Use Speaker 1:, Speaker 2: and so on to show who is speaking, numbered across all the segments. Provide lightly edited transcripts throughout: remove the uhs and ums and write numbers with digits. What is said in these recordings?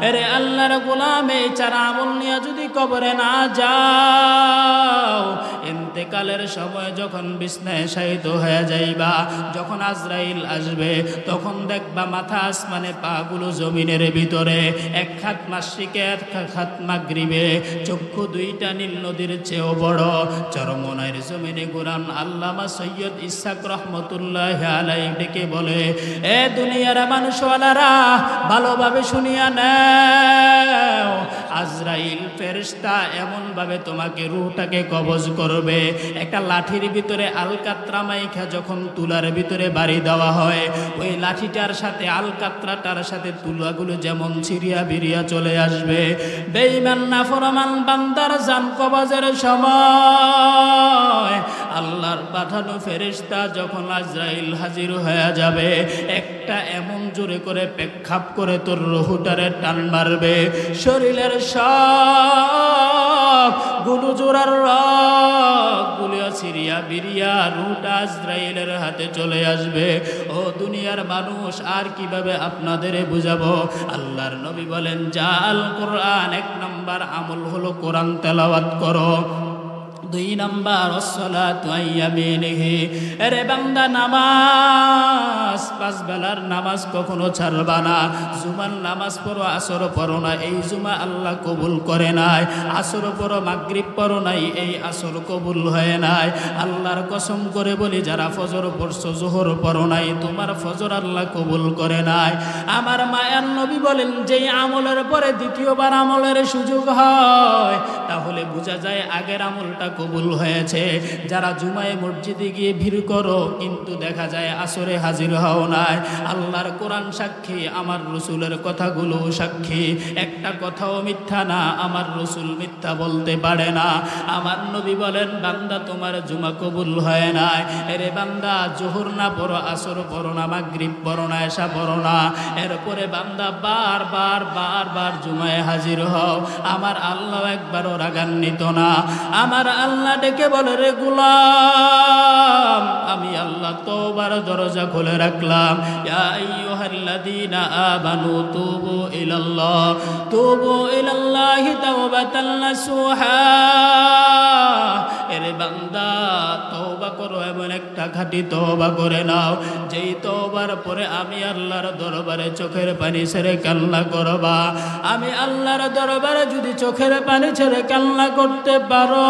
Speaker 1: এরে আল্লাহর গোলাম এই 4 আমল নিয়ে যদি কবরে না যাও, ইন্তেকালের সময় যখন বিছনায় শায়িত হয়ে যাইবা, যখন আজরাইল আসবে তখন দেখবা মাথা আসমানে, পা গুলো জমিনের ভিতরে, এক হাত মাশরিকে এক হাত মাগরিবে, চক্ষু দুইটা নীল নদীর চেয়েও বড়। চরমনাইয়ের জমিনে কুরআন আল্লামা সৈয়দ ইসহাক রহমতুল্লাহ আলাইহি ডেকে বলে, এ দুনিয়ার মানুষওয়ালারা ভালোভাবে শুনিয়া নাও, আজরাইল ফেরেশতা এমন ভাবে তোমাকে রূহটাকে কবজ করবে, একটা লাঠির ভিতরে আলকাতরা মাইখা যখন তুলার ভিতরে বাড়ি দেওয়া হয়, ওই লাঠিটার সাথে আলকাতরাটার সাথে তুলাগুলো যেমন ছিড়িয়া বিরিয়া চলে আসবে। বেঈমান নাফরমান বান্দার জান কবজের সময় আল্লাহর পাঠানো ফেরেশতা যখন আজরাইল হাজির হয়ে যাবে, একটা এমন জোরে করে পেক্ষাপ করে তোর রুহটারে টান মারবে, শরীরের সব গুলো জোড়ার রগ গুলিয়া সিরিয়া বিরিয়া রুহটা আজরাইলের হাতে চলে আসবে। ও দুনিয়ার মানুষ, আর কিভাবে আপনাদের বুঝাবো? আল্লাহর নবী বলেন, জাল কোরআন 1 নাম্বার আমল হলো কোরআন তেলাওয়াত করো, 2 নাম্বার আসসালাতু আইয়ামিনিহি। আরে বান্দা, নামাজ 5 বেলার নামাজ কখনো ছাড়বা না। জুমার নামাজ পড়ো, আসর পড়ো না, এই জুমা আল্লাহ কবুল করে নাই। আসর পড়ো, মাগরিব পড়ো নাই, এই আসর কবুল হয় নাই। আল্লাহর কসম করে বলি, যারা ফজর পড়ছো, জোহর পড়ো নাই, তোমার ফজর আল্লাহ কবুল করে নাই। আমার মায়ার নবী বলেন, যেই আমলের পরে দ্বিতীয়বার আমলের সুযোগ হয়, তাহলে বোঝা যায় আগের আমলটা কবুল হয়েছে। যারা জুমায় মসজিদে গিয়ে ভিড় করো, কিন্তু দেখা যায় আসরে হাজির হও নাই, আল্লাহর কোরআন সাক্ষী, আমার রসুলের কথাগুলো সাক্ষী, একটা কথাও মিথ্যা না, আমার রসুল মিথ্যা বলতে পারে না। আমার নবী বলেন, বান্দা তোমার জুমা কবুল হয় নাই। এরে বান্দা, জোহর না পড়ো, আসর পড়ো না, মাগরিব পড়ো না, এশা পড়ো না, এরপরে বান্দা বারবার জুমায় হাজির হও। আমার আল্লাহ একবারও রাগান্বিত না। আমার আল্লাহ ডেকে বলে, রে গোলাম, আমি আল্লাহ তওবার দরজা খুলে রাখলাম। ইয়া আইয়ুহাল্লাযীনা আমানু তুবু ইলাল্লাহি তাওবাতান নাসুহা। এরে বান্দা, তওবা করো, এমন একটা খাঁটি তওবা করে নাও, যেই তওবার পরে আমি আল্লাহর দরবারে চোখের পানি ছেড়ে কান্না করবা। আমি আল্লাহর দরবারে যদি চোখের পানি ছেড়ে কান্না করতে পারো,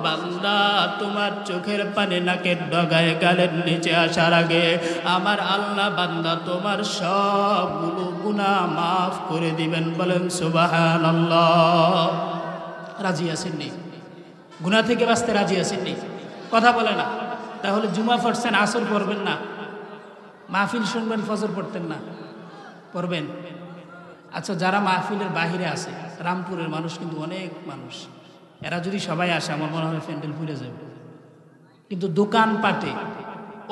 Speaker 1: বান্দা, তোমার চোখের পানি নাকের ডগায় গালের নিচে আসার আগে আমার আল্লাহ বান্দা তোমার সবগুলো গুনাহ মাফ করে দিবেন। বলেন সুবহানাল্লাহ। রাজি আছেননি? গুনাহ থেকে বাঁচতে রাজি আছেননি? কথা বলে না। তাহলে জুমা পড়ছেন, আসর পড়বেন না, মাহফিল শুনবেন, ফজর পড়তেন না, পড়বেন? আচ্ছা, যারা মাহফিলের বাহিরে আছে, রামপুরের মানুষ কিন্তু অনেক মানুষ, এরা যদি সবাই আসে, আমার মনে হয় প্যান্ডেল ফুলে যাবে। কিন্তু দোকানপাটে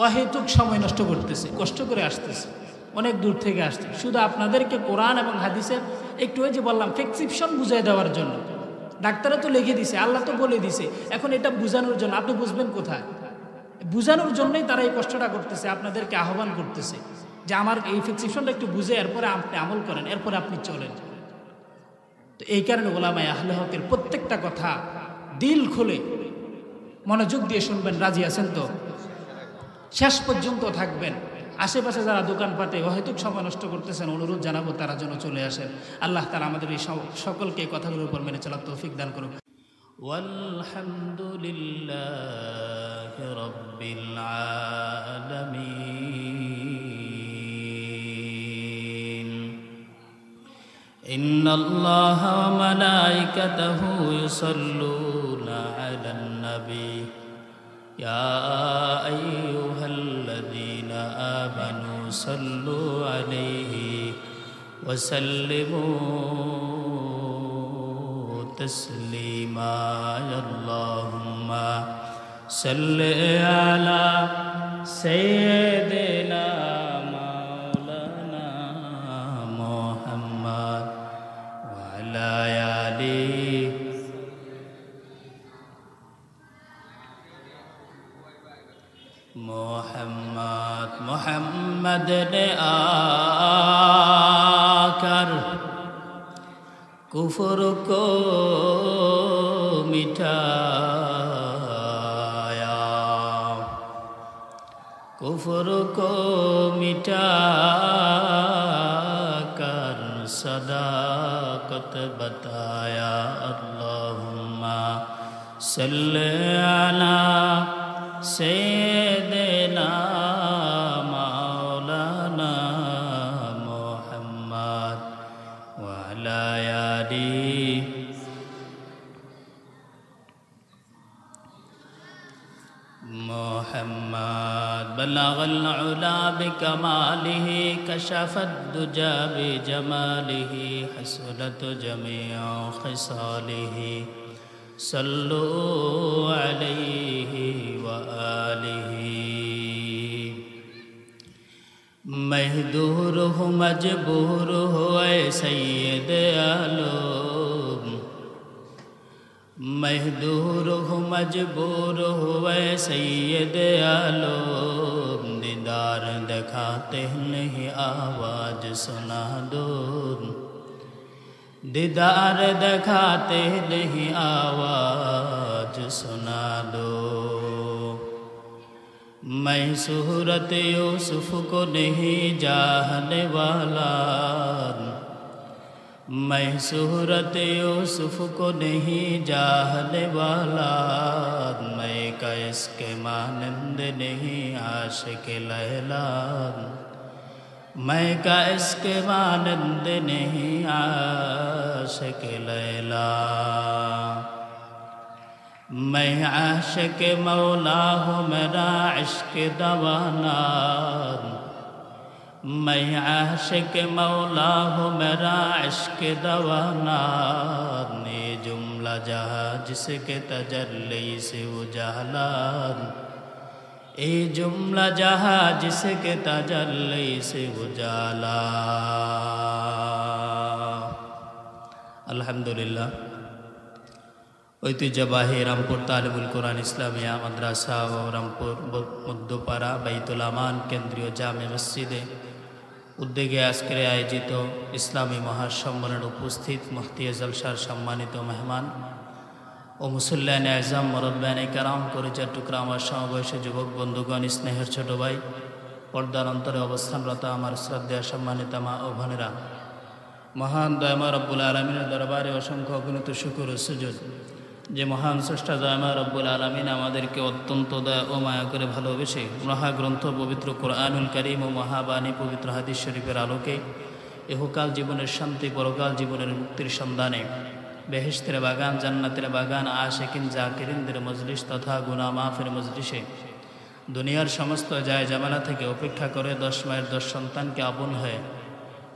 Speaker 1: অহেতুক সময় নষ্ট করতেছে, কষ্ট করে আসতেছে, অনেক দূর থেকে আসছে, শুধু আপনাদেরকে কোরআন এবং হাদিসের একটু, ওই যে বললাম, প্রেসক্রিপশন বুঝিয়ে দেওয়ার জন্য। ডাক্তাররা তো লিখে দিছে, আল্লাহ তো বলে দিছে, এখন এটা বুঝানোর জন্য। আপনি বুঝবেন কোথায়? বুঝানোর জন্যই তারা এই কষ্টটা করতেছে, আপনাদেরকে আহ্বান করতেছে যে আমার এই প্রেসক্রিপশনটা একটু বুঝে এরপরে আপনি আমল করেন, এরপরে আপনি চলেন। তো এই কারণে ওলামায়ে আহলে হকের প্রত্যেকটা কথা দিল খুলে মনোযোগ দিয়ে শুনবেন। রাজি আছেন তো? শেষ পর্যন্ত থাকবেন। আশেপাশে যারা দোকানপাটে অহেতুক সময় নষ্ট করতেছেন, অনুরোধ জানাবো তারা যেন চলে আসেন। আল্লাহ তাআলা আমাদের এই সকলকে এই কথাগুলোর উপর মেনে চলার তৌফিক দান করুন। ওয়ালহামদুলিল্লাহি রাব্বিল আলামিন। ইন্নাল্লাহা ওয়া মালাইকাতাহু ইউসাল্লুনা আলান নবী ইয়া আইয়ুহাল্লাযীনা আমানু সাল্লু আলাইহি ওয়া সাল্লিমু তাসলিমা। আল্লাহুম্মা সাল্লি আলা সাইয়্যিদিনা মাওলানা মুহাম্মদ ওয়া আলা আলিহি মুহাম্মদ। মুহাম্মদ ने कर कुफ्र को मिटाया, कुफ्र को मिटा कर सदाकत बताया। अल्लाहुम्मा सल्ली अला सय्यिदिना मौलाना मुहम्मद व अला आलिहि मुहम्मद। बलगल उला बिकमालिहि कशफत दुजा बिजमालिहि हसनत जमीउ खिसालिहि सल्लु अलैहि व आलिहि। महदूर हूँ मजबूर हो ऐ सैयद आलम, महदूर हूँ मजबूर हो ऐ सैयद आलम। दीदार दिखाते नहीं आवाज सुना दो, दीदार दिखाते नहीं आवाज सुना दो। मैं सूरत यूसुफ को नहीं जानने वाला, मैं सूरत यूसुफ को नहीं जानने वाला। मैं का इसके मानंद नहीं आशिक लैला, मैं का इसके मानंद नहीं आशिक लैला। मैं आशिक मौला हूँ मेरा इश्क दवाना, मैं आशिक मौला हूँ मेरा इश्क दवाना। ये जुमला जहाँ जिसके तजल्ली से उजाला, ये जुमला जहाँ जिसके तजल्ली से उजाला। अल्हम्दुलिल्लाह। ঐতিহ্যবাহী রামপুর তালিবুল কোরআন ইসলামিয়া মাদ্রাসা ও রামপুর মধ্যপাড়া বাইতুল আমান কেন্দ্রীয় জামে মসজিদে উদ্যোগে আজকের আয়োজিত ইসলামী মহাসম্মেলনে উপস্থিত মুফতি জলসার সম্মানিত মেহমান ও মুসল্লিয়ান আজম মুরব্বিয়ানে কেরাম পরিচয় টুকরা আমার সমবয়সী যুবক বন্ধুগণ, স্নেহের ছোট ভাই, পর্দার অন্তরে অবস্থানরত আমার শ্রদ্ধেয় সম্মানিত মা ও বোনেরা, মহান দয়াময় রব্বুল আলামিনের দরবারে অসংখ্য অগণিত শুকর ও সুজুদ যে মহান স্রষ্টা দয়াময় রব্বুল আলামিন আমাদেরকে অত্যন্ত দয়া ও মায়া করে ভালোবেসে মহাগ্রন্থ পবিত্র কোরআনুল কারীম ও মহাবাণী পবিত্র হাদিস শরীফের আলোকে ইহকাল জীবনের শান্তি পরকাল জীবনের মুক্তির সন্ধানে বেহেশতের বাগান জান্নাতের বাগান আশিকিন জাকিরিনদের মজলিস তথা গুনাহ মাফের মজলিসে দুনিয়ার সমস্ত যায় জামালা থেকে উপেক্ষা করে 10 মায়ের 10 সন্তানকে আপন হয়ে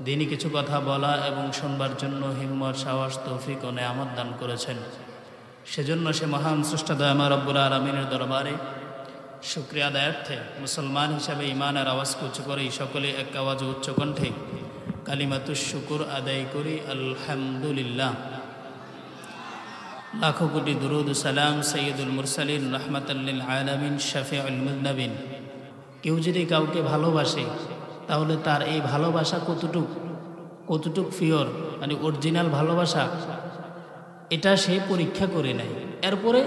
Speaker 1: দিনই কিছু কথা বলা এবং শুনবার জন্য হিম্মত, সাহস, তৌফিক ও নেয়ামত দান করেছেন। সেজন্য সে মহান স্রষ্টা দয়াময় রব্বুল আলামিনের দরবারে শুকরিয়া আদায়ার্থে মুসলমান হিসাবে ঈমানের আওয়াজকে উচ্চ করে সকলে এক আওয়াজে উচ্চ কণ্ঠে কালিমাতুশ শুকুর আদায় করি আলহামদুলিল্লাহ। লাখো কোটি দুরুদ সালাম সৈয়দুল মুরসালিন রাহমাতাল লিল আলামিন শাফিউল মুযনিবিন। কেউ যদি কাউকে ভালোবাসে তাহলে তার এই ভালোবাসা কতটুক পিওর, মানে অরিজিনাল ভালোবাসা, এটা সে পরীক্ষা করে নেয়, এরপরে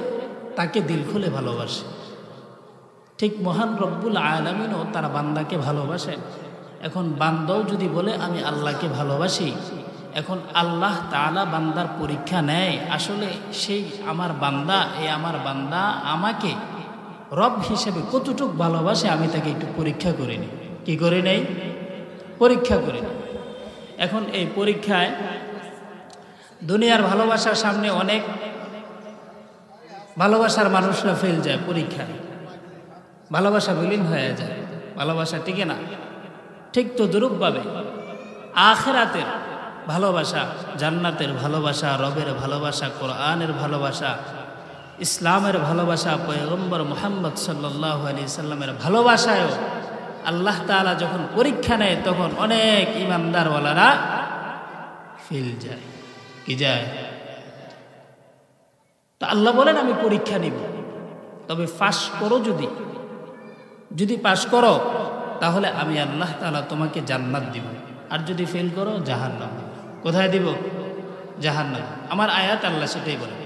Speaker 1: তাকে দিল খুলে ভালোবাসে। ঠিক মহান রব্বুল আলামিনও তার বান্দাকে ভালোবাসেন। এখন বান্দাও যদি বলে আমি আল্লাহকে ভালোবাসি, এখন আল্লাহ তাআলা বান্দার পরীক্ষা নেয়, আসলে সেই আমার বান্দা, আমার বান্দা আমাকে রব হিসেবে কতটুক ভালোবাসে আমি তাকে একটু পরীক্ষা করে নিই। কি করে নেই? পরীক্ষা করে নিই। এখন এই পরীক্ষায় দুনিয়ার ভালোবাসার সামনে অনেক ভালোবাসার মানুষরা ফেল যায়, পরীক্ষায় ভালোবাসা বিলীন হয়ে যায়, ভালোবাসা টিকে না। ঠিক তদ্রূপভাবে আখিরাতের ভালোবাসা, জান্নাতের ভালোবাসা, রবের ভালোবাসা, কোরআনের ভালোবাসা, ইসলামের ভালোবাসা, পয়গম্বর মুহাম্মদ সাল্লাল্লাহু আলাইহি সাল্লামের ভালোবাসায়ও আল্লাহ তাআলা যখন পরীক্ষা নেয় তখন অনেক ইমানদারওয়ালারা ফেল যায়। কি যায়? তা আল্লাহ বলেন আমি পরীক্ষা নিব, তবে পাস করো, যদি পাস করো তাহলে আমি আল্লাহ তাআলা তোমাকে জান্নাত দিব। আর যদি ফেল করো জাহান্নাম। কোথায় দিব? জাহান্নাম। আমার আয়াত আল্লাহ সেটাই বলে,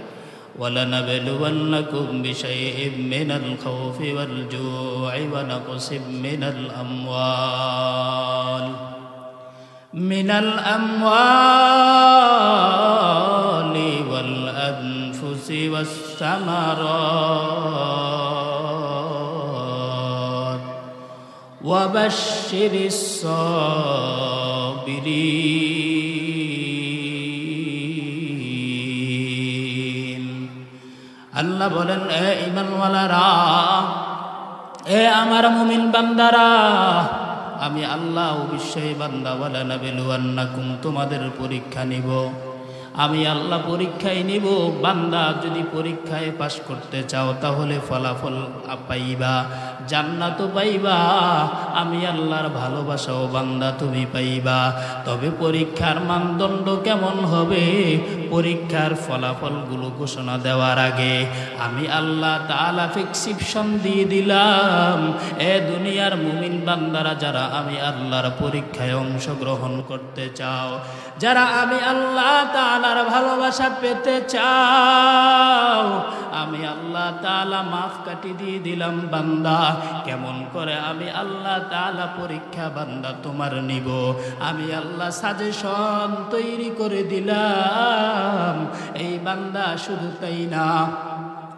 Speaker 1: وَلَنَبْلُوَنَّكُمْ بِشَيْءٍ مِّنَ الْخَوْفِ وَالْجُوعِ وَنَقْصٍ مِّنَ الْأَمْوَالِ وَالْأَنفُسِ وَالثَّمَرَاتِ وَبَشِّرِ الصَّابِرِينَ। আল্লাহ বলেন, এ ঈমানওয়ালারা, এ আমার মুমিন বান্দারা, আমি আল্লাহ অবশ্যই বান্দা, ওয়ালানাবিলুয়ান্নাকুম, তোমাদের পরীক্ষা নিব। আমি আল্লাহ পরীক্ষায় নিব। বান্দা যদি পরীক্ষায় পাশ করতে চাও তাহলে ফলাফল পাইবা, জান্নাতও পাইবা, আমি আল্লাহর ভালোবাসাও বান্দা তুমি পাইবা। তবে পরীক্ষার মানদণ্ড কেমন হবে? পরীক্ষার ফলাফলগুলো ঘোষণা দেওয়ার আগে আমি আল্লাহ তাআলা প্রেসক্রিপশন দিয়ে দিলাম, এ দুনিয়ার মুমিন বান্দারা, যারা আমি আল্লাহর পরীক্ষায় অংশগ্রহণ করতে চাও, যারা আমি আল্লাহ তাআলার ভালোবাসা পেতে চাও, আমি আল্লাহ তাআলা মাফ কাটি দিয়ে দিলাম বান্দা। কেমন করে আমি আল্লাহ তাআলা পরীক্ষা বান্দা তোমার নিব? আমি আল্লাহ সাজেশন তৈরি করে দিলাম। এই বান্দা শুধু তাই না,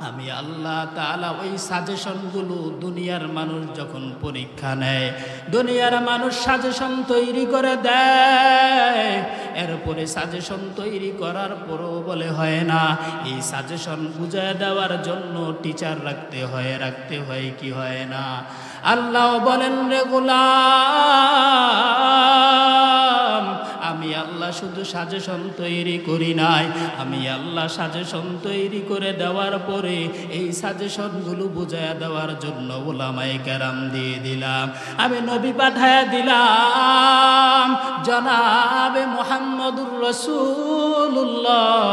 Speaker 1: আমি আল্লাহ তাআলা ওই সাজেশনগুলো দুনিয়ার মানুষ যখন পরীক্ষা নেয়, দুনিয়ার মানুষ সাজেশন তৈরি করে দেয়, এরপরে সাজেশন তৈরি করার পরও বলে হয় না, এই সাজেশন বুঝায় দেওয়ার জন্য টিচার রাখতে হয় কি হয় না? আল্লাহ বলেন, রে গোলাম, আমি আল্লাহ শুধু সাজেশন তৈরি করি নাই, আমি আল্লাহ সাজেশন তৈরি করে দেওয়ার পরে এই সাজেশনগুলো বুঝায়া দেওয়ার জন্য উলামায়ে কেরাম দিয়ে দিলাম। আমি নবী পাঠায়া দিলাম, জনাবে মুহাম্মদুর রাসূলুল্লাহ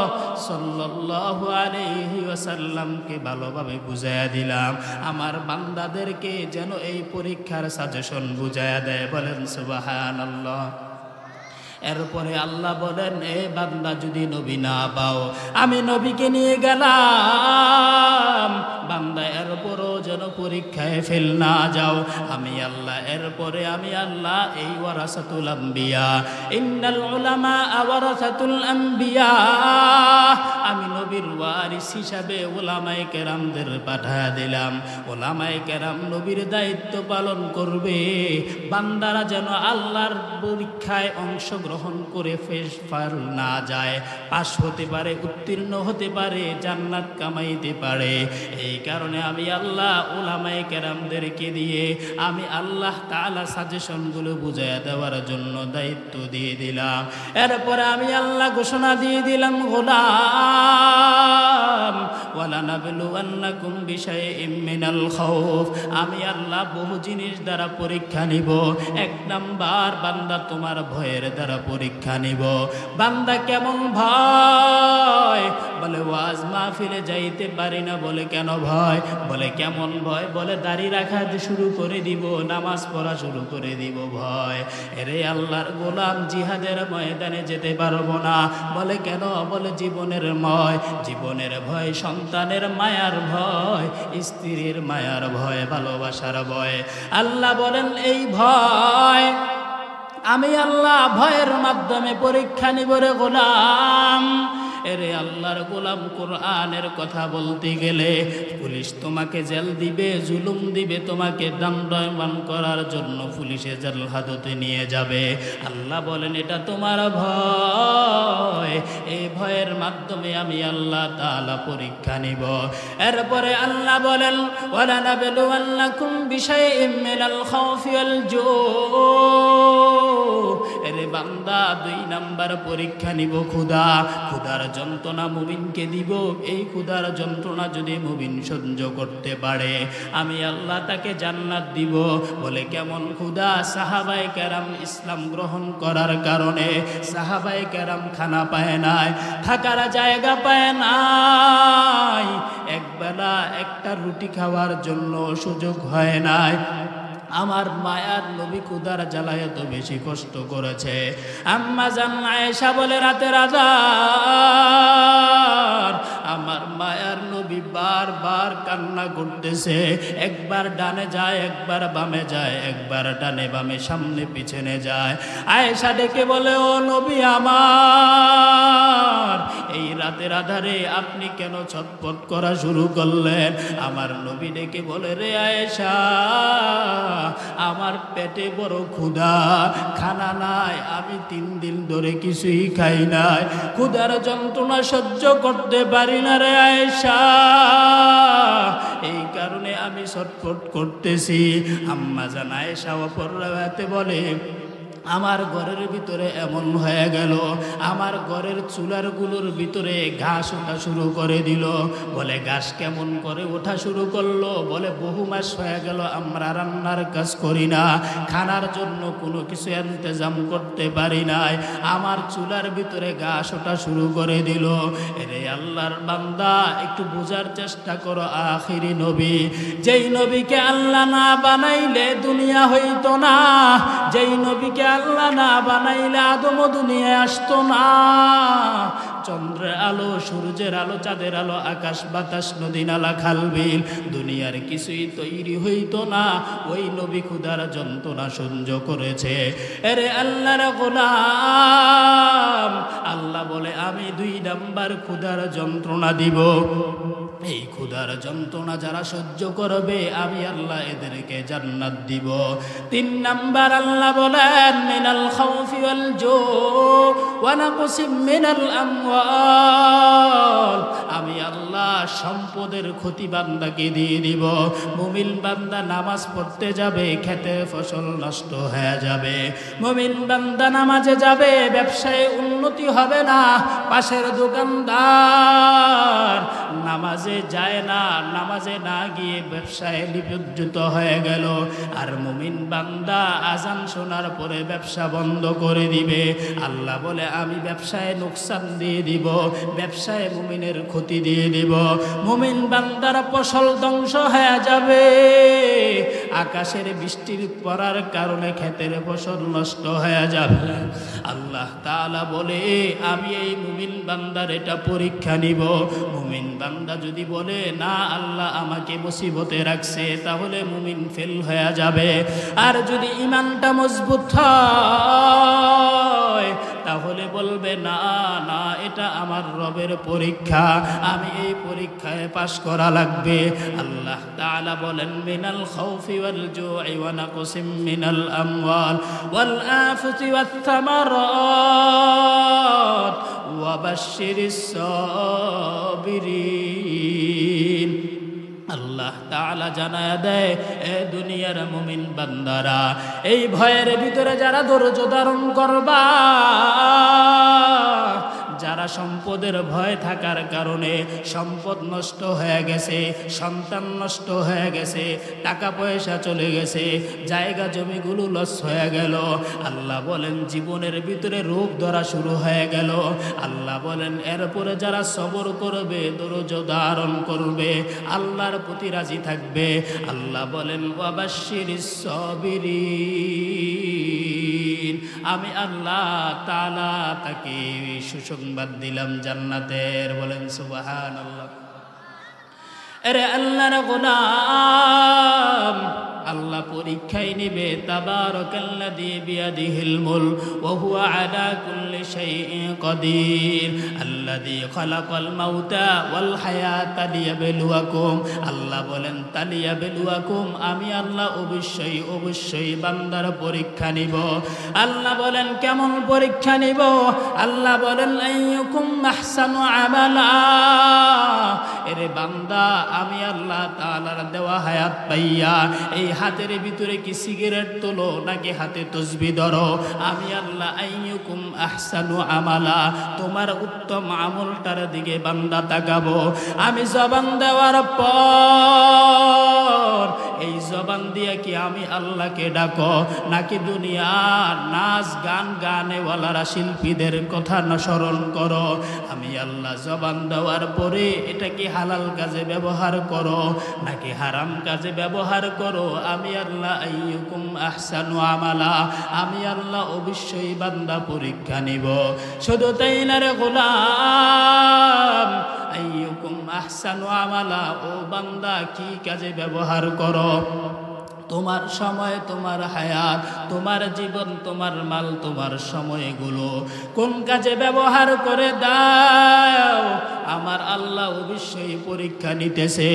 Speaker 1: সাল্লাল্লাহু আলাইহি ওয়াসাল্লামকে ভালোভাবে বুঝায়া দিলাম, আমার বান্দাদেরকে যেন এই পরীক্ষার সাজেশন বুঝায়া দেয়। বলেন সুবহানাল্লাহ। এরপরে আল্লাহ বলেন, এ বান্দা, যদি নবী না পাও, আমি নবীকে নিয়ে গেলাম, বান্দা এরপরও যেন পরীক্ষায় ফেল না যাও। আমি আল্লাহ, এরপরে আমি আল্লাহ এই ওয়ারাসাতুল আম্বিয়া, ইন্নাল উলামা ওয়ারাসাতুল আম্বিয়া, আমি নবীর ওয়ারিস হিসাবে উলামায়ে কেরামদের পাঠায়া দিলাম। উলামায়ে কেরাম নবীর দায়িত্ব পালন করবে, বান্দারা যেন আল্লাহর পরীক্ষায় অংশগ্রহণ করে ফেল না যায়, পাশ হতে পারে, উত্তীর্ণ হতে পারে, জান্নাত কামাইতে পারে। এই কারণে আমি আল্লাহ উলামায়ে কেরামদেরকে দিয়ে আমি আল্লাহ তাআলা সাজেশনগুলো বুঝাইয়া দেওয়ার জন্য দায়িত্ব দিয়ে দিলাম। এরপরে আমি আল্লাহ ঘোষণা দিয়ে দিলাম, গোলাম, ওয়ালানাবলুওয়ান্নাকুম বিশাইইম মিনাল খাউফ, আমি আল্লাহ বহু জিনিস দ্বারা পরীক্ষা নিব। এক নাম্বার, বান্দা তোমার ভয়ের দ্বারা পরীক্ষা নিব। বান্দা কেমন ভয়? বলে ওয়াজ মাহফিলে যাইতে পারি না। বলে কেন ভয়? বলে কেমন ভয়? বলে দাড়ি রাখা শুরু করে দিব, নামাজ পড়া শুরু করে দিব ভয়। এরে আল্লাহর গোলাম, জিহাদের ময়দানে যেতে পারবো না। বলে কেন? বলে জীবনের ভয়, সন্তানের মায়ার ভয়, স্ত্রীর মায়ার ভয়, ভালোবাসার ভয়। আল্লাহ বলেন, এই ভয় আমি আল্লাহ ভয়ের মাধ্যমে পরীক্ষা নিব রে গোলাম। এরে আল্লাহর গোলাম, কোরআনের কথা বলতে গেলে পুলিশ তোমাকে জেল দিবে, জুলুম দিবে, তোমাকে দণ্ডায়মান করার জন্য পুলিশে জেল হাজতে নিয়ে যাবে। আল্লাহ বলেন, এটা তোমার ভয়, এই ভয়ের মাধ্যমে আমি আল্লাহ তাআলা পরীক্ষা নিব। এরপরে আল্লাহ বলেন, ওয়ালানাবলুওয়ান্নাকুম বিশাইইম মিনাল খাউফি ওয়াল জু। এরে বান্দা, 2 নাম্বার পরীক্ষা নিব ক্ষুধার যন্ত্রণা মুমিনকে দিব। এই ক্ষুধার যন্ত্রণা যদি মুমিন সহ্য করতে পারে, আমি আল্লাহ তাকে জান্নাত দিব। বলে কেমন ক্ষুধা? সাহাবায়ে কেরাম ইসলাম গ্রহণ করার কারণে সাহাবায়ে কেরাম খানা পায় নাই, থাকার জায়গা পায় নাই, একবেলা একটা রুটি খাওয়ার জন্য সুযোগ হয় নাই। আমার মায়ার নবী ক্ষুধার জ্বালায় এত বেশি কষ্ট করেছে। আম্মা জান আয়েশা বলে রাতের আঁধার আমার মায়ার নবী বারবার কান্না করতেছে, একবার ডানে যায়, একবার বামে যায়, একবার ডানে বামে সামনে পিছনে যায়। আয়েশা ডেকে বলে, ও নবী আমার, এই রাতের আধারে আপনি কেন ছটফট করা শুরু করলেন? আমার নবী ডেকে বলে, রে আয়েশা, আমার পেটে বড় ক্ষুধা, খানা নাই, আমি 3 দিন ধরে কিছুই খাই নাই, ক্ষুধার যন্ত্রণা সহ্য করতে পারি না রে আয়েশা, এই কারণে আমি ছটফট করতেছি। আম্মা জান আয়েশা অপর রাতে বলে, আমার ঘরের ভিতরে এমন হয়ে গেল, আমার ঘরের চুলারগুলোর ভিতরে ঘাস ওঠা শুরু করে দিল। বলে ঘাস কেমন করে ওঠা শুরু করলো? বলে বহু মাস হয়ে গেল আমরা রান্নার কাজ করি না, খানার জন্য কোনো কিছু ইন্তজাম করতে পারি নাই, আমার চুলার ভিতরে ঘাস ওঠা শুরু করে দিল। এরে আল্লাহর বান্দা, একটু বোঝার চেষ্টা করো, আখিরি নবী, যেই নবীকে আল্লাহ না বানাইলে দুনিয়া হইতো না, যেই নবীকে আল্লাহ না বানাইলে আদম দুনিয়ায় আসতো না, চন্দ্রের আলো, সূর্যের আলো, চাঁদের আলো, আকাশ বাতাস, নদী নালা, খাল বিল, দুনিয়ার কিছুই তৈরি হইতো না, ওই নবী ক্ষুধার যন্ত্রণা সহ্য করেছে। এরে আল্লাহর গোলাম, আল্লাহ বলে আমি 2 নাম্বার ক্ষুধার যন্ত্রণা দিব। এই ক্ষুধার যন্ত্রণা যারা সহ্য করবে আমি আল্লাহ এদেরকে জান্নাত দিব। 3 নাম্বার আল্লাহ বলেন, মিনাল খাউফি ওয়াল জু ওয়া নাকসিম মিনাল আমওয়াল, আমি আল্লাহ সম্পদের ক্ষতি বান্দাকে দিয়ে দিব। মুমিন বান্দা নামাজ পড়তে যাবে, খেতে ফসল নষ্ট হয়ে যাবে, মুমিন বান্দা নামাজে যাবে, ব্যবসায় উন্নতি হবে না, পাশের দোকানদার নামাজে যায় না, নামাজে না গিয়ে ব্যবসায় লিপ্ত হয়ে গেল, আর মুমিন বান্দা আজান শোনার পরে ব্যবসা বন্ধ করে দিবে। আল্লাহ বলে আমি ব্যবসায় নোকসান দিয়ে দিব, ব্যবসায় মুমিনের ক্ষতি দিয়ে দিব, মুমিন বান্দার ফসল ধ্বংস হয়ে যাবে, আকাশের বৃষ্টির পড়ার কারণে ক্ষেতের ফসল নষ্ট হয়ে যাবে। আল্লাহ তাআলা বলে আমি এই মুমিন বান্দার এটা পরীক্ষা নিব। মুমিন বান্দা যদি বলে না আল্লাহ আমাকে মুসিবতে রাখছে, তাহলে মুমিন ফেল হয়ে যাবে। আর যদি ঈমানটা মজবুত হয় তাহলে বলবে না না, এটা আমার রবের পরীক্ষা, আমি এই পরীক্ষায় পাশ করা লাগবে। আল্লাহ তাআলা বলেন, মিনাল খাউফি ওয়াল জু'i ওয়া নাকসিম মিনাল আমওয়াল ওয়াল আনফুসি ওয়াত থামারাত ওয়া বাশশিরিস সাবিরিন। আল্লাহ তাআলা জানায়া দেয়, এ দুনিয়ার মুমিন বান্দারা, এই ভয়ের ভিতরে যারা ধৈর্য ধারণ করবা, যারা সম্পদের ভয় থাকার কারণে সম্পদ নষ্ট হয়ে গেছে, সন্তান নষ্ট হয়ে গেছে, টাকা পয়সা চলে গেছে, জায়গা জমিগুলো লস হয়ে গেল, আল্লাহ বলেন জীবনের ভিতরে রোগ ধরা শুরু হয়ে গেল, আল্লাহ বলেন এরপরে যারা সবর করবে, ধৈর্য ধারণ করবে, আল্লাহর প্রতি রাজি থাকবে, আল্লাহ বলেন ওয়া বাশশিরিস সাবিরিন, আমি আল্লাহ তাআলা তাকে সুসংবাদ দিলাম জান্নাতের। বলেন সুবহানাল্লাহ। আরে আল্লাহর গোলাম, আল্লাহ পরীক্ষায় নেবে। তাবারাকাল্লাযী বিয়াদিহিল মুলক ওয়া হুয়া আলা কুল্লি শাইইন কাদির, আল্লাযী খালাকাল মাউতা ওয়াল হায়াতা লিয়াবলুয়াকুম। আল্লাহ বলেন তালিয়াবলুয়াকুম, আমি আল্লাহ অবশ্যই অবশ্যই বান্দার পরীক্ষা নিব। আল্লাহ বলেন কেমন পরীক্ষা নিব? আল্লাহ বলেন আইয়ুকুম আহসানু আমালা। এরে বান্দা, আমি আল্লাহ তাআলার দেওয়া হায়াত পাইয়া এই হাতের ভিতরে কি সিগারেট তোলো নাকি হাতে তসবিহ ধরো? আমি আল্লাহ আইয়ুকুম আহসানু আমালা, তোমার উত্তম আমলটার দিকে বান্দা তাকাবো। আমি জবান দেওয়ার পর এই জবান দিয়ে কি আমি আল্লাহকে ডাকো, নাকি দুনিয়ার নাচ গান গানেওয়ালারা শিল্পীদের কথা না স্মরণ করো? আমি আল্লাহ জবান দেওয়ার পরে এটা কি হালাল কাজে ব্যবহার করো নাকি হারাম কাজে ব্যবহার করো? আমি আল্লাহ আইয়ুকুম আহসানু আমালা, আমি আল্লাহ অবশ্যই বান্দা পরীক্ষা নিব। শুধু তাই না রে গোলাম, আইয়ুকুম আহসানু আমালা, ও বান্দা কি কাজে ব্যবহার করো? তোমার সময়, তোমার হায়াত, তোমার জীবন, তোমার মাল, তোমার সময়গুলো কোন কাজে ব্যবহার করে দাও? আমার আল্লাহ অবশ্যই পরীক্ষা নিতেছে।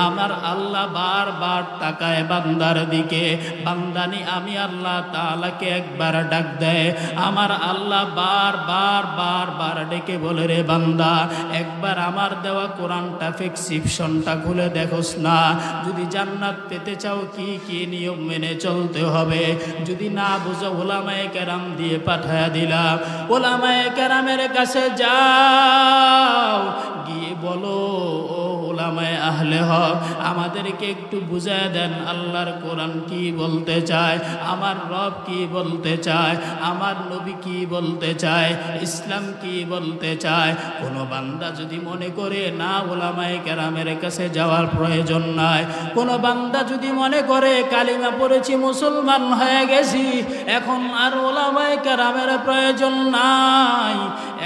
Speaker 1: আমার আল্লাহ বারবার তাকায় বান্দার দিকে। বান্দানি আমি আল্লাহ তাআলাকে একবার ডাক দেয়। আমার আল্লাহ বারবার ডেকে বলে, রে বান্দা, একবার আমার দেওয়া কোরআনটা প্রেসক্রিপশনটা খুলে দেখোস না? যদি জান্নাত পেতে চাও কি কি নিয়ম মেনে চলতে হবে, যদি না বুঝো ওলামায়ে কেরাম দিয়ে পাঠায়া দিলাম। ওলামায়ে কেরামের কাছে যাও, গিয়ে বলো, ও ওলামায়ে আহলে হক, আমাদেরকে একটু বুঝায় দেন আল্লাহর কোরআন কি বলতে চায়, আমার রব কি বলতে চায়, আমার নবী কি বলতে চায়, ইসলাম কি বলতে চায়। কোনো বান্দা যদি মনে করে না ওলামায়ে কেরামের কাছে যাওয়ার প্রয়োজন নাই, কোনো বান্দা যদি মনে করে কালিমা পড়েছি মুসলমান হয়ে গেছি, এখন আর ওলামায়ে কেরামের প্রয়োজন নাই,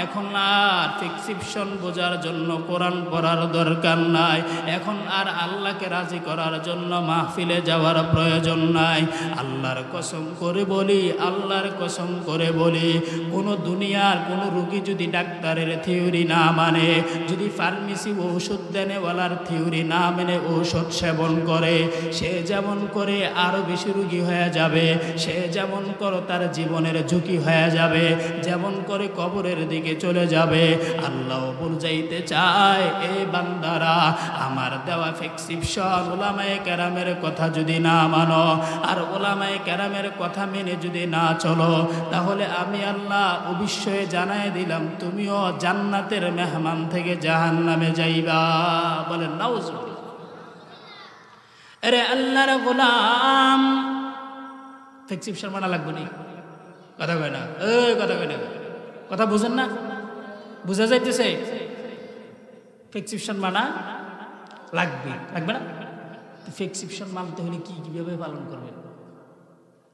Speaker 1: এখন আর প্রেসক্রিপশন বোঝার জন্য কোরআন পড়ার দরকার নাই, এখন আর আল্লাহকে রাজি করার জন্য মাহফিলে যাওয়ার প্রয়োজন নাই। আল্লাহর কসম করে বলি, আল্লাহর কসম করে বলি, কোনো দুনিয়ার কোনো রোগী যদি ডাক্তারের থিওরি না মানে, যদি ফার্মেসি ঔষধ দেনেওয়ালার থিওরি না মেনে ঔষধ সেবন করে, সে যেমন করে আরও বেশি রোগী হয়ে যাবে, সে যেমন করে তার জীবনের ঝুঁকি হয়ে যাবে, যেমন করে কবরের দিকে চলে যাবে। আল্লাহ বুঝাইতে চায়, এ বান্দারা, আমার দেওয়া প্রেসক্রিপশন ওলামায়ে কেরামের কথা যদি না মানো, আর ওলামায়ে কেরামের কথা মেনে যদি না চলো, তাহলে আমি আল্লাহ অবশ্যই জানাই দিলাম, তুমিও জান্নাতের মেহমান থেকে জাহান্নামে যাইবা। বলেন নাউজুবিল্লাহ। আরে আল্লাহর গোলাম, প্রেসক্রিপশন মানা লাগবে নি? কথা কয় না, কথা কয় না, কথা বুঝেন না? বুঝা যাইতেছে? প্রেসক্রিপশন মানা লাগবে না? প্রেসক্রিপশন মানতে হলে কি কিভাবে পালন করবেন?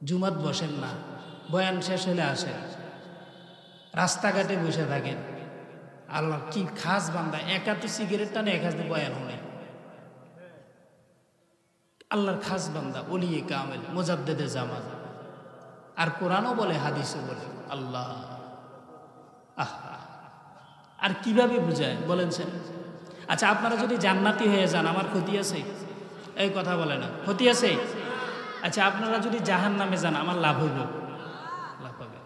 Speaker 1: জুমাত বসেন না, বয়ান শেষ হলে আসেন, রাস্তাঘাটে বসে থাকেন। আল্লাহ কি খাস বান্দা, একা তো সিগারেট টানে, এক হাতে বয়ান হয়। আল্লাহর খাস বান্দা, ওলিয়ে কামেল, মুজাদ্দেদে জামান। আর কোরআনও বলে, হাদিসও বলে। আল্লাহ, আহা, আর কিভাবে বুঝায় বলেন স্যার? আচ্ছা, আপনারা যদি জান্নাতি হয়ে যান, আমার ক্ষতি আছে? এই কথা বলে না, ক্ষতি আছে? আচ্ছা, আপনারা যদি জাহান্নামে যান, আমার লাভ হইব? লাভ হবে।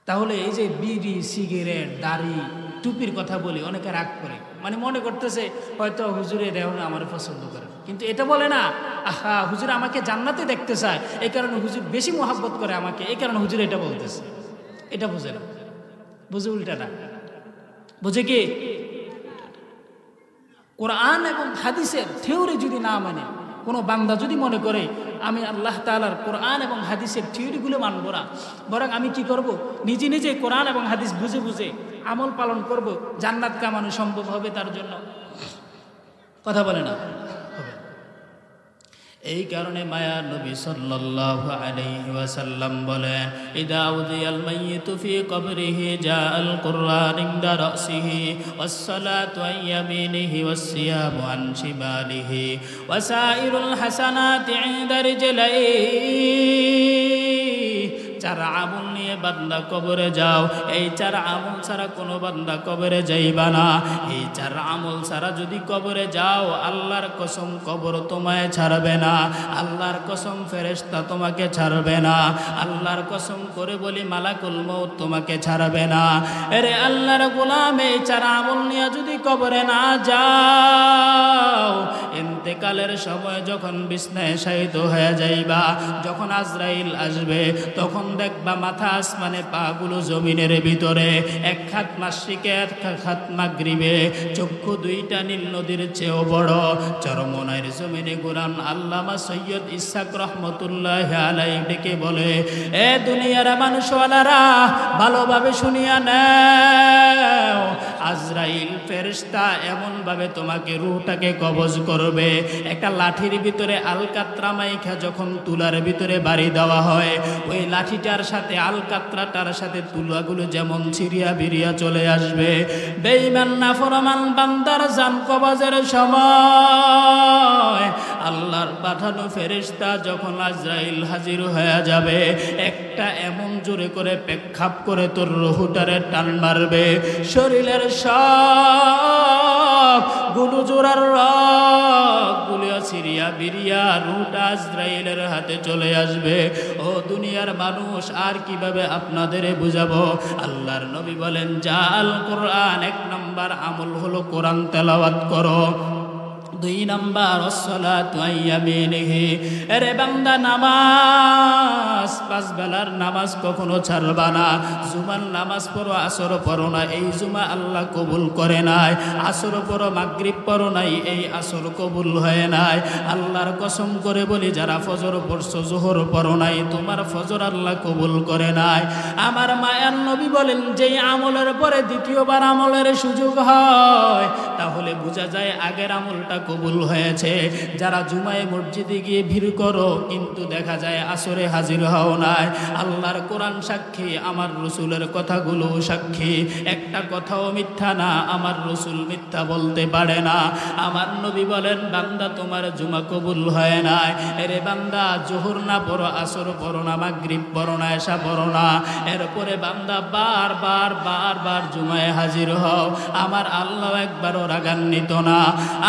Speaker 1: তাহলে এই যে বিড়ি, সিগারেট, দাড়ি, টুপির কথা বলি, অনেকে রাগ করে, মানে মনে করতেছে হয়তো হুজুরে দেওয়া আমার পছন্দ করে, কিন্তু এটা বলে না, আহা, হুজুর আমাকে জান্নাতে দেখতে চায়, এই কারণে হুজুর বেশি মহাব্বত করে আমাকে, এই কারণে হুজুর এটা বলতেছে। এটা বুঝে না, বুঝে উল্টাটা, বুঝে কি? কোরআন এবং হাদিসের থিওরি যদি না মানে, কোনো বান্দা যদি মনে করে আমি আল্লাহ তাআলার কোরআন এবং হাদিসের থিওরিগুলো মানব না, বরং আমি কি করব, নিজে নিজে কোরআন এবং হাদিস বুঝে বুঝে আমল পালন করব, জান্নাত কামানো সম্ভব হবে তার জন্য? কথা বলে না, হবে। এই কারণে মায়া নবী সাল্লাল্লাহু আলাইহি ওয়াসাল্লাম বলেন, ইদা উদিয়াল মাইয়িতু ফি কবরিহি জাআল কুরআন ইনদা রাসিহি ওয়াস সালাতু আন ইয়ামিনিহি ওয়াস সিয়ামু আন শিমালিহি ওয়াসাইরুল হাসানাতি ইনদা রিজলাইহি। চার আমল নিয়ে বান্দা কবরে যাও, এই চার আমল ছাড়া কোনো বান্দা কবরে যাইবা না। এই চার আমল ছাড়া যদি কবরে যাও, আল্লাহর কসম কবর তোমায় ছাড়বে না, আল্লাহর কসম ফেরেশতা তোমাকে ছাড়বে না, আল্লাহর কসম করে বলি মালাকুল মউত তোমাকে ছাড়বে না। আরে আল্লাহর গোলাম, এই চার আমল নিয়ে যদি কবরে না যাও, ইন্তেকালের সময় যখন বিছনায় শায়িত হয়ে যাইবা, যখন আজরাইল আসবে, তখন দেখবা মাথা আসমানে পা গুলো জমিনের ভিতরে, এক হাত মাশরিকে এক হাত মাগরিবে, চক্ষু দুইটা নীল নদীর চেয়েও বড়। চরমনাইয়ের জমিনে কোরআন আল্লামা সৈয়দ ইসহাক রহমতুল্লাহ আলাইহি ডেকে বলে, এ দুনিয়ার মানুষওয়ালারা ভালোভাবে শুনিয়া নাও, আজরাইল ফেরেশতা এমন ভাবে তোমাকে রূহটাকে কবজ করবে, একটা লাঠির ভিতরে আলকাতরা মাইখা যখন তুলার ভিতরে বাড়ি দেওয়া হয়, ওই লাঠিটার সাথে আলকাতরাটার সাথে তুলাগুলো যেমন ছিড়িয়া বিরিয়া চলে আসবে। বেঈমান নাফরমান বান্দার জান কবজের সময় আল্লাহর পাঠানো ফেরেশতা যখন আজরাইল হাজির হয়ে যাবে, একটা এমন জোরে করে পেক্ষাপ করে তোর রুহটারে টান মারবে, শরীরের সব গুলো জোড়ার রগগুলো ছিড়িয়া বিরিয়া রুহটা আজরাইলের হাতে চলে আসবে। ও দুনিয়ার মানুষ, আর কিভাবে আপনাদের বুঝাবো? আল্লাহর নবী বলেন, জাল কোরআন, এক নাম্বার আমল হলো কোরআন তেলাওয়াত করো, 2 নাম্বার আসসালাতু আইয়ামিনিহি। আরে বান্দা, নামাজ 5 বেলার নামাজ কখনো ছাড়বা না। জুমার নামাজ পড়ো, আসর পড়ো না, এই জুমা আল্লাহ কবুল করে নাই। আসর পড়ো, মাগরিব পড়ো নাই, এই আসর কবুল হয় নাই। আল্লাহর কসম করে বলি, যারা ফজর পড়ছো, জোহর পড়ো নাই, তোমার ফজর আল্লাহ কবুল করে নাই। আমার মায়ার নবী বলেন, যেই আমলের পরে দ্বিতীয়বার আমলের সুযোগ হয়, তাহলে বোঝা যায় আগের আমলটা কবুল হয়েছে। যারা জুমায় মসজিদে গিয়ে ভিড় করো, কিন্তু দেখা যায় আসরে হাজির হও নাই, আল্লাহর কোরআন সাক্ষী, আমার রসুলের কথাগুলো সাক্ষী, একটা কথাও মিথ্যা না, আমার রসুল মিথ্যা বলতে পারে না। আমার নবী বলেন, বান্দা তোমার জুমা কবুল হয় নাই। এরে বান্দা, জোহর না পড়ো, আসর পড়ো না, মাগরিব পড়ো না, এশা পড়ো না, এরপরে বান্দা বারবার জুমায় হাজির হও। আমার আল্লাহ একবারও রাগান্বিত না।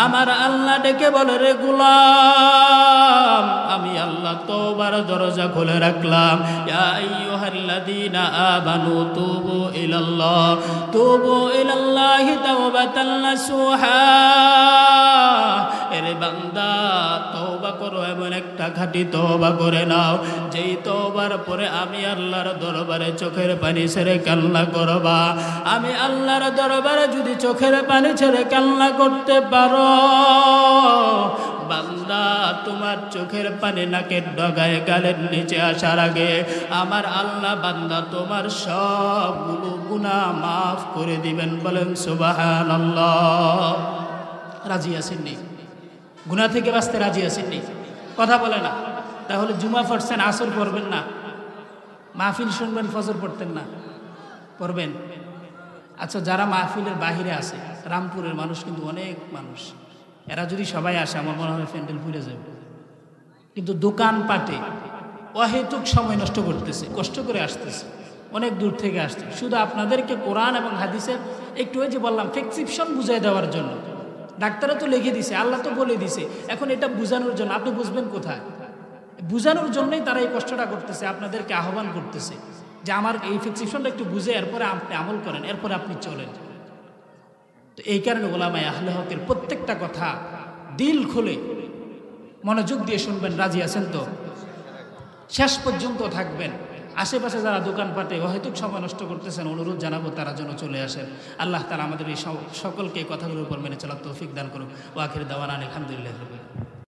Speaker 1: আমার আল্লাহ ডেকে বলে, রে গোলাম, আমি আল্লাহ তওবার দরজা খুলে রাখলাম। ইয়া আইয়ুহাল্লাযীনা আমানু তুবু ইলাল্লাহি তাওবাতান নাসুহা। এরে বান্দা, তওবা করো, এমন একটা খাঁটি তওবা করে নাও, যেই তওবার পরে আমি আল্লাহর দরবারে চোখের পানি ছেড়ে কান্না করবা। আমি আল্লাহর দরবারে যদি চোখের পানি ছেড়ে কান্না করতে পারো, বান্দা, তোমার চোখের পানি নাকের ডগায় গালের নিচে আসার আগে আমার আল্লাহ বান্দা তোমার সবগুলো গুনাহ মাফ করে দিবেন। বলেন সুবহানাল্লাহ। রাজি আছেননি? গুনাহ থেকে বাঁচতে রাজি আছেননি? কথা বলে না। তাহলে জুমা পড়ছেন, আসর পড়বেন না, মাহফিল শুনবেন, ফজর পড়তেন না, পড়বেন? আচ্ছা, যারা মাহফিলের বাহিরে আছে, রামপুরের মানুষ কিন্তু অনেক মানুষ, এরা যদি সবাই আসে, আমার মনে হয় প্যান্ডেল পুড়ে যাবে। কিন্তু দোকানপাটে অহেতুক সময় নষ্ট করতেছে, কষ্ট করে আসতেছে, অনেক দূর থেকে আসছে, শুধু আপনাদেরকে কোরআন এবং হাদিসের একটু, ওই যে বললাম, প্রেসক্রিপশন বুঝিয়ে দেওয়ার জন্য। ডাক্তাররা তো লিখে দিছে, আল্লাহ তো বলে দিছে, এখন এটা বুঝানোর জন্য। আপনি বুঝবেন কোথায়? বুঝানোর জন্যই তারা এই কষ্টটা করতেছে, আপনাদেরকে আহ্বান করতেছে যে আমার এই প্রেসক্রিপশনটা একটু বুঝে এরপরে আপনি আমল করেন, এরপরে আপনি চলেন। তো এই কারণে ওলামায়ে আহলে হকের প্রত্যেকটা কথা দিল খুলে মনোযোগ দিয়ে শুনবেন। রাজি আছেন তো? শেষ পর্যন্ত থাকবেন। আশেপাশে যারা দোকানপাটে অহেতুক সময় নষ্ট করতেছেন, অনুরোধ জানাবো তারা যেন চলে আসেন। আল্লাহ তাআলা আমাদের এই সকলকে এই কথাগুলোর উপর মেনে চলার তৌফিক দান করুন। ওয়া আখির দাওয়ানা আলহামদুলিল্লাহ।